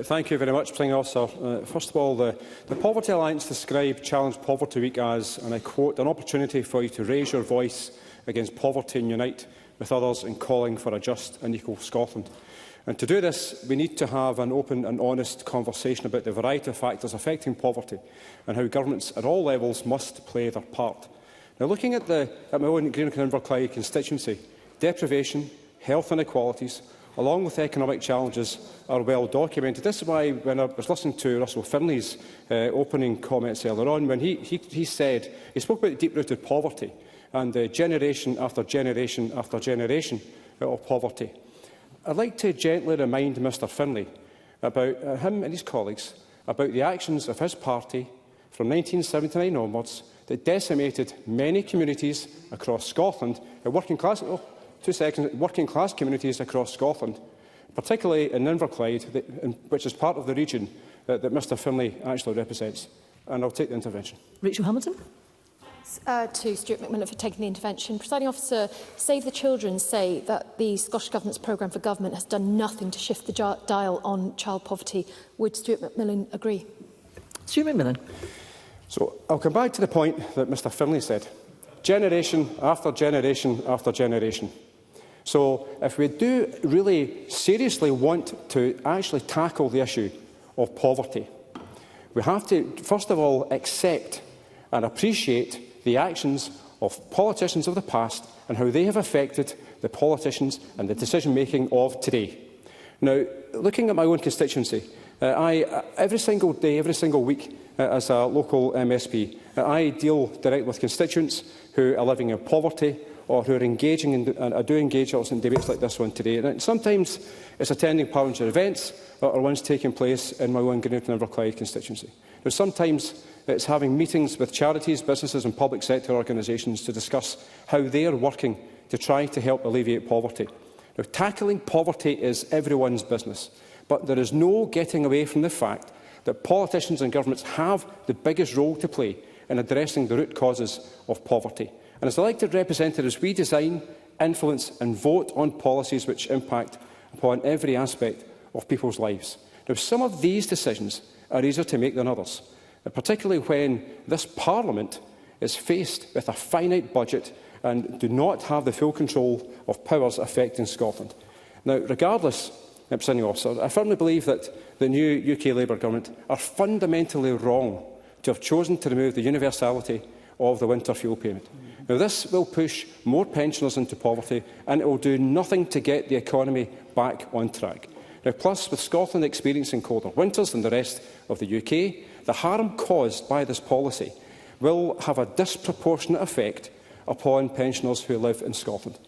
Thank you very much, Presiding Officer. First of all, the Poverty Alliance described Challenge Poverty Week as, and I quote, an opportunity for you to raise your voice against poverty and unite with others in calling for a just and equal Scotland. And to do this, we need to have an open and honest conversation about the variety of factors affecting poverty and how governments at all levels must play their part. Now, looking at my own Greenock and Inverclyde constituency, deprivation, health inequalities, along with economic challenges, are well documented. This is why, when I was listening to Russell Finlay's opening comments earlier on, when he spoke about deep-rooted poverty and generation after generation after generation of poverty. I'd like to gently remind Mr Finlay about him and his colleagues about the actions of his party from 1979 onwards that decimated many communities across Scotland, working class communities across Scotland, particularly in Inverclyde, which is part of the region that Mr Finlay actually represents. And I'll take the intervention. Rachel Hamilton. To Stuart McMillan for taking the intervention. Presiding Officer, Save the Children say that the Scottish Government's programme for government has done nothing to shift the dial on child poverty. Would Stuart McMillan agree? Stuart McMillan. So I'll come back to the point that Mr Finlay said. Generation after generation after generation. So if we do really seriously want to actually tackle the issue of poverty, we have to, first of all, accept and appreciate the actions of politicians of the past and how they have affected the politicians and the decision-making of today. Now, looking at my own constituency, every single day, every single week, as a local MSP, I deal directly with constituents who are living in poverty or who are engaging in, do engage in debates like this one today. And sometimes it's attending parliamentary events or ones taking place in my own Greenock and Inverclyde constituency. Now, sometimes it's having meetings with charities, businesses and public sector organisations to discuss how they are working to try to help alleviate poverty. Now, tackling poverty is everyone's business, but there is no getting away from the fact that politicians and governments have the biggest role to play in addressing the root causes of poverty. And as elected representatives, we design, influence and vote on policies which impact upon every aspect of people's lives. Now, some of these decisions are easier to make than others, particularly when this Parliament is faced with a finite budget and do not have the full control of powers affecting Scotland. Now, regardless, Presiding Officer, I firmly believe that the new UK Labour Government are fundamentally wrong to have chosen to remove the universality of the winter fuel payment. Now, this will push more pensioners into poverty and it will do nothing to get the economy back on track. Now, plus, with Scotland experiencing colder winters than the rest of the UK, the harm caused by this policy will have a disproportionate effect upon pensioners who live in Scotland.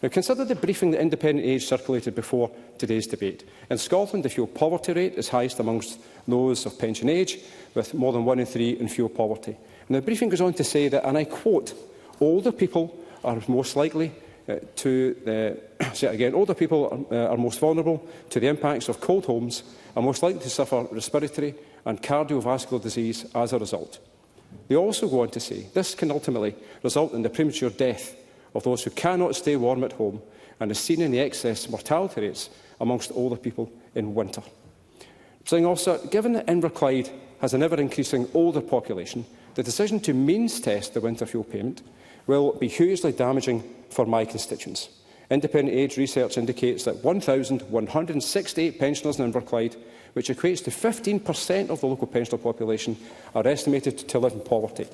Now, consider the briefing that Independent Age circulated before today's debate. In Scotland, the fuel poverty rate is highest amongst those of pension age, with more than 1 in 3 in fuel poverty. And the briefing goes on to say that, and I quote, older people are most likely older people are most vulnerable to the impacts of cold homes and most likely to suffer respiratory and cardiovascular disease as a result. They also go on to say this can ultimately result in the premature death of those who cannot stay warm at home and is seen in the excess mortality rates amongst older people in winter. Saying also, given that Inverclyde has an ever-increasing older population, the decision to means test the winter fuel payment will be hugely damaging for my constituents. Independent Age research indicates that 1,168 pensioners in Inverclyde, which equates to 15% of the local pensioner population, are estimated to live in poverty.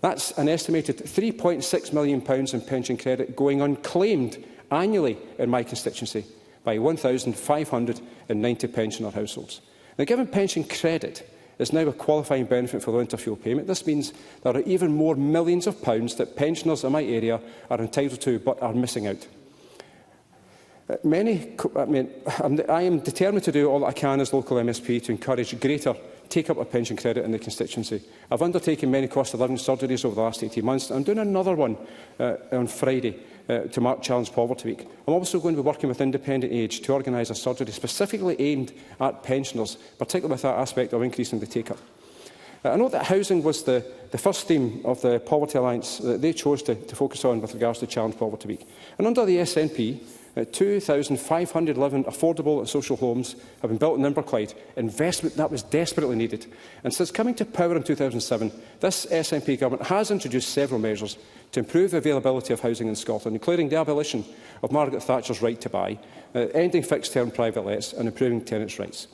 That's an estimated £3.6 million in pension credit going unclaimed annually in my constituency by 1,590 pensioner households. Now, given pension credit is now a qualifying benefit for the winter fuel payment, this means there are even more millions of pounds that pensioners in my area are entitled to but are missing out. I am determined to do all that I can as local MSP to encourage greater take-up of pension credit in the constituency. I've undertaken many cost-of-living surgeries over the last 18 months, and I'm doing another one on Friday to mark Challenge Poverty Week. I'm also going to be working with Independent Age to organise a surgery specifically aimed at pensioners, particularly with that aspect of increasing the take-up. I note that housing was the first theme of the Poverty Alliance that they chose to focus on with regards to Challenge Poverty Week. And under the SNP, 2,511 affordable and social homes have been built in Inverclyde, investment that was desperately needed. And since coming to power in 2007, this SNP government has introduced several measures to improve the availability of housing in Scotland, including the abolition of Margaret Thatcher's right to buy, ending fixed-term private lets and improving tenants' rights.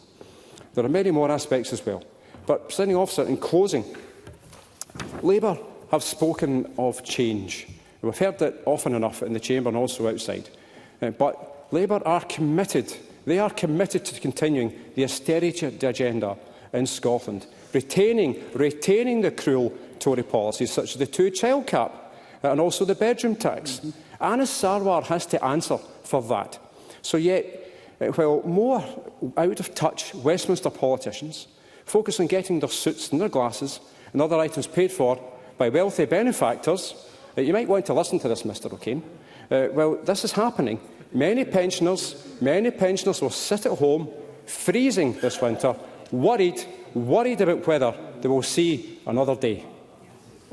There are many more aspects as well. But, Presiding Officer, in closing, Labour have spoken of change. We've heard it often enough in the Chamber and also outside. But Labour are committed. They are committed to continuing the austerity agenda in Scotland, retaining the cruel Tory policies such as the two-child cap and also the bedroom tax. Anas Sarwar has to answer for that. So yet, while more out-of-touch Westminster politicians focus on getting their suits and their glasses and other items paid for by wealthy benefactors, you might want to listen to this, Mr O'Kane. Well, this is happening. Many pensioners will sit at home, freezing this winter, worried about whether they will see another day.